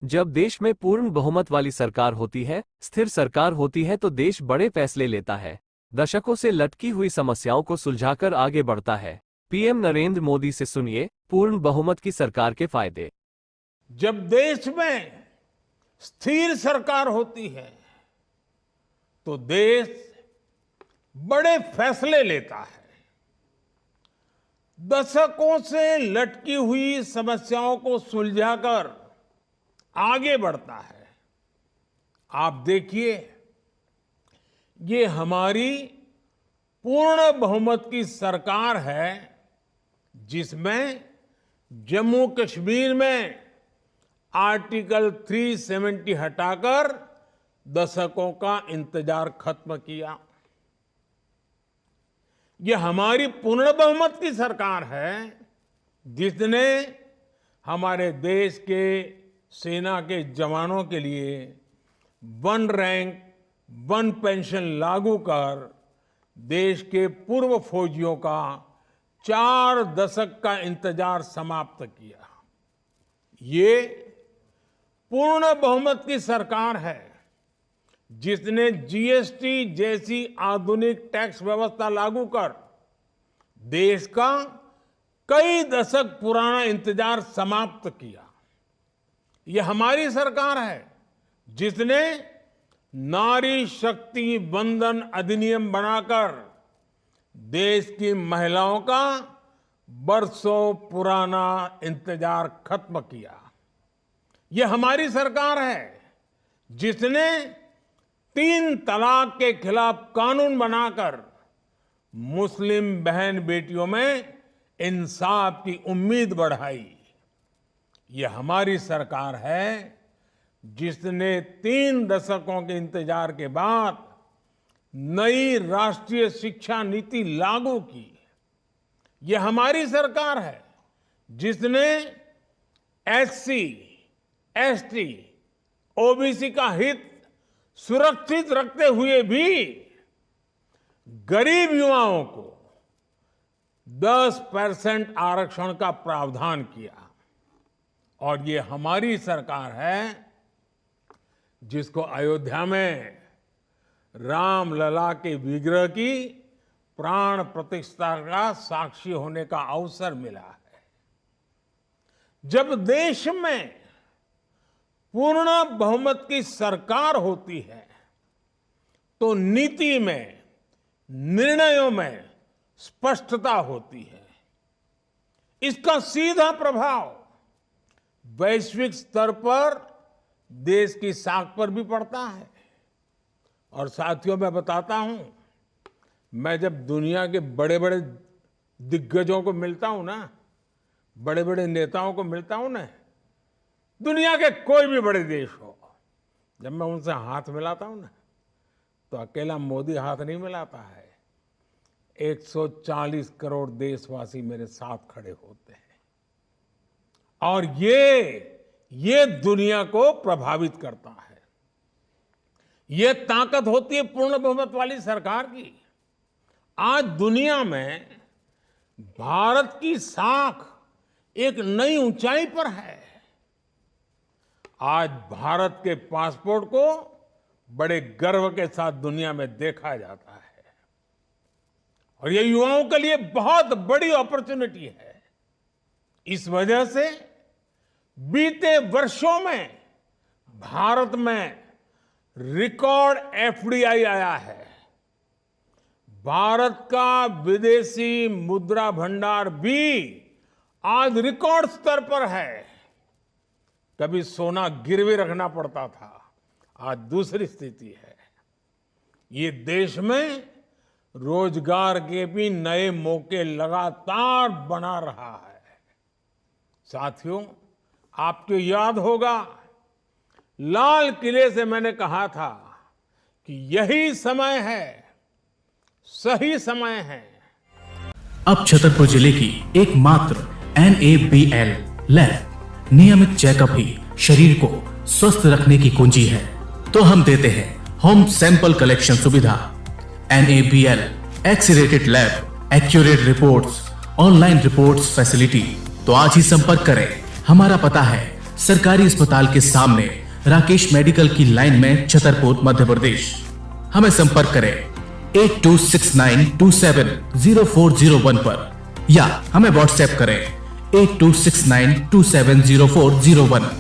जब देश में पूर्ण बहुमत वाली सरकार होती है, स्थिर सरकार होती है, तो देश बड़े फैसले लेता है, दशकों से लटकी हुई समस्याओं को सुलझाकर आगे बढ़ता है। पीएम नरेंद्र मोदी से सुनिए पूर्ण बहुमत की सरकार के फायदे। जब देश में स्थिर सरकार होती है तो देश बड़े फैसले लेता है, दशकों से लटकी हुई समस्याओं को सुलझाकर आगे बढ़ता है। आप देखिए, ये हमारी पूर्ण बहुमत की सरकार है जिसमें जम्मू कश्मीर में आर्टिकल 370 हटाकर दशकों का इंतजार खत्म किया। यह हमारी पूर्ण बहुमत की सरकार है जिसने हमारे देश के सेना के जवानों के लिए 1 रैंक 1 पेंशन लागू कर देश के पूर्व फौजियों का 4 दशक का इंतजार समाप्त किया। ये पूर्ण बहुमत की सरकार है जिसने जीएसटी जैसी आधुनिक टैक्स व्यवस्था लागू कर देश का कई दशक पुराना इंतजार समाप्त किया। यह हमारी सरकार है जिसने नारी शक्ति वंदन अधिनियम बनाकर देश की महिलाओं का बरसों पुराना इंतजार खत्म किया। यह हमारी सरकार है जिसने 3 तलाक के खिलाफ कानून बनाकर मुस्लिम बहन बेटियों में इंसाफ की उम्मीद बढ़ाई। यह हमारी सरकार है जिसने 3 दशकों के इंतजार के बाद नई राष्ट्रीय शिक्षा नीति लागू की। यह हमारी सरकार है जिसने एससी, एसटी, ओबीसी का हित सुरक्षित रखते हुए भी गरीब युवाओं को 10% आरक्षण का प्रावधान किया। और ये हमारी सरकार है जिसको अयोध्या में राम लला के विग्रह की प्राण प्रतिष्ठा का साक्षी होने का अवसर मिला है। जब देश में पूर्ण बहुमत की सरकार होती है तो नीति में, निर्णयों में स्पष्टता होती है। इसका सीधा प्रभाव वैश्विक स्तर पर देश की साख पर भी पड़ता है। और साथियों, मैं बताता हूं, मैं जब दुनिया के बड़े बड़े दिग्गजों को मिलता हूं ना, बड़े बड़े नेताओं को मिलता हूं ना, दुनिया के कोई भी बड़े देश हो, जब मैं उनसे हाथ मिलाता हूं ना, तो अकेला मोदी हाथ नहीं मिलाता है, 140 करोड़ देशवासी मेरे साथ खड़े होते हैं। और ये दुनिया को प्रभावित करता है। ये ताकत होती है पूर्ण बहुमत वाली सरकार की। आज दुनिया में भारत की साख एक नई ऊंचाई पर है। आज भारत के पासपोर्ट को बड़े गर्व के साथ दुनिया में देखा जाता है और ये युवाओं के लिए बहुत बड़ी अपॉर्चुनिटी है। इस वजह से बीते वर्षों में भारत में रिकॉर्ड एफडीआई आया है। भारत का विदेशी मुद्रा भंडार भी आज रिकॉर्ड स्तर पर है। कभी सोना गिरवी रखना पड़ता था, आज दूसरी स्थिति है। ये देश में रोजगार के भी नए मौके लगातार बना रहा है। साथियों, आपको याद होगा, लाल किले से मैंने कहा था कि यही समय है, सही समय है। अब छतरपुर जिले की एकमात्र NABL लैब नियमित चेकअप ही शरीर को स्वस्थ रखने की कुंजी है। तो हम देते हैं होम सैंपल कलेक्शन सुविधा। NABL x-rated lab, accurate reports, online reports facility. तो आज ही संपर्क करें। हमारा पता है सरकारी अस्पताल के सामने, राकेश मेडिकल की लाइन में, छतरपुर, मध्य प्रदेश। हमें संपर्क करें 8269270401 पर या हमें व्हाट्सएप करें 8269270401।